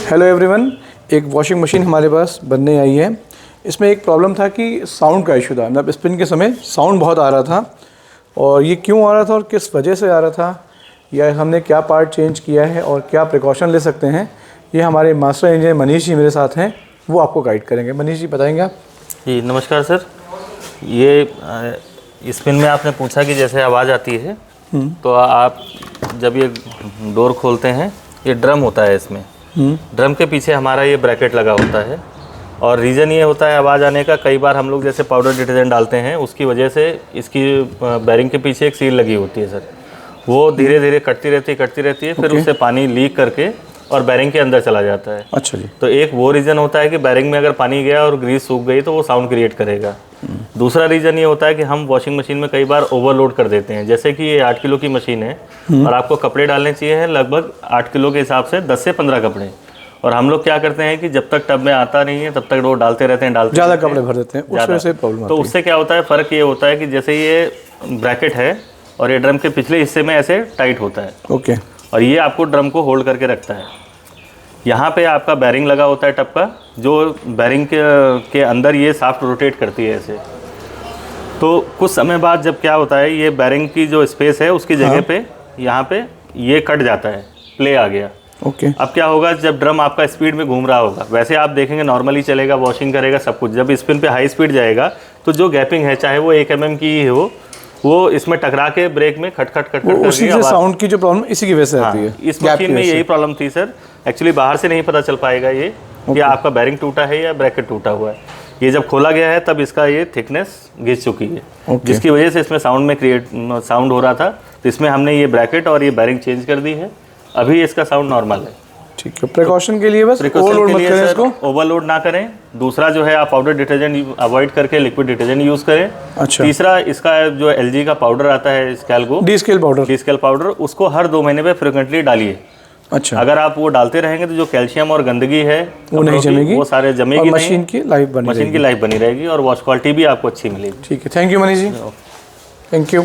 Hello everyone, एक washing machine हमारे पास बनने आई है। इसमें एक प्रॉब्लम था कि साउंड का इशू था, मतलब स्पिन के समय साउंड बहुत आ रहा था। और ये क्यों आ रहा था और किस वजह से आ रहा था, या हमने क्या पार्ट चेंज किया है और क्या प्रिकॉशन ले सकते हैं, ये हमारे मास्टर इंजीनियर मनीष जी मेरे साथ हैं, वो आपको गाइड करेंगे। मनीष जी बताएंगे आप? जी नमस्कार सर। ये स्पिन में आपने पूछा कि जैसे आवाज़ आती है तो आप जब ये डोर खोलते हैं, ये ड्रम होता है इसमें। ड्रम के पीछे हमारा ये ब्रैकेट लगा होता है और रीज़न ये होता है आवाज़ आने का, कई बार हम लोग जैसे पाउडर डिटर्जेंट डालते हैं उसकी वजह से इसकी बैरिंग के पीछे एक सील लगी होती है सर, वो धीरे धीरे कटती रहती है फिर उससे पानी लीक करके और बैरिंग के अंदर चला जाता है। अच्छा जी। तो एक वो रीज़न होता है कि बैरिंग में अगर पानी गया और ग्रीस सूख गई तो वो साउंड क्रिएट करेगा। दूसरा रीज़न ये होता है कि हम वॉशिंग मशीन में कई बार ओवरलोड कर देते हैं। जैसे कि ये 8 किलो की मशीन है और आपको कपड़े डालने चाहिए हैं लगभग 8 किलो के हिसाब से 10 से 15 कपड़े, और हम लोग क्या करते हैं कि जब तक टब में आता नहीं है तब तक वो डालते रहते हैं, ज़्यादा कपड़े भर देते हैं, उस वजह से प्रॉब्लम आती है। तो उससे क्या होता है, फ़र्क ये होता है कि जैसे ये ब्रैकेट है और ये ड्रम के पिछले हिस्से में ऐसे टाइट होता है। ओके। और ये आपको ड्रम को होल्ड करके रखता है। यहाँ पे आपका बैरिंग लगा होता है टब का, जो बैरिंग के अंदर ये साफ्ट रोटेट करती है ऐसे। तो कुछ समय बाद जब क्या होता है, ये बैरिंग की जो स्पेस है उसकी जगह पे यहाँ पे ये कट जाता है, प्ले आ गया। ओके। अब क्या होगा, जब ड्रम आपका स्पीड में घूम रहा होगा, वैसे आप देखेंगे नॉर्मली चलेगा, वॉशिंग करेगा सब कुछ, जब स्पिन पे हाई स्पीड जाएगा तो जो गैपिंग है चाहे वो 1 mm की ही हो, वो इसमें टकरा के ब्रेक में खट उसी से साउंड की जो प्रॉब्लम इसी की वजह से आती है। इस मशीन में यही प्रॉब्लम थी सर। एक्चुअली बाहर से नहीं पता चल पाएगा ये कि आपका बैरिंग टूटा है या ब्रैकेट टूटा हुआ है। ये जब खोला गया है तब इसका ये थिकनेस घिस चुकी है, जिसकी वजह से इसमें साउंड हो रहा था। तो इसमें हमने ये ब्रैकेट और ये बैरिंग चेंज कर दी है, अभी इसका साउंड नॉर्मल है। ठीक है। प्रिकॉशन के लिए बस ओवरलोड मत करें इसको, ओवरलोड ना करें। दूसरा जो है, आप पाउडर डिटर्जेंट अवॉइड करके लिक्विड डिटर्जेंट यूज़ करें। अच्छा। तीसरा, इसका जो LG का पाउडर आता है स्कैल्को, डी स्केल पाउडर, उसको हर 2 महीने पे फ्रिक्वेंटली डालिए। अच्छा। अगर आप वो डालते रहेंगे तो जो कैल्शियम और गंदगी है वो नहीं जमेगी, वो सारे जमेगी, मशीन की लाइफ बनी रहेगी और वॉश क्वालिटी भी आपको अच्छी मिलेगी। ठीक है। Thank you Manish ji. Thank you.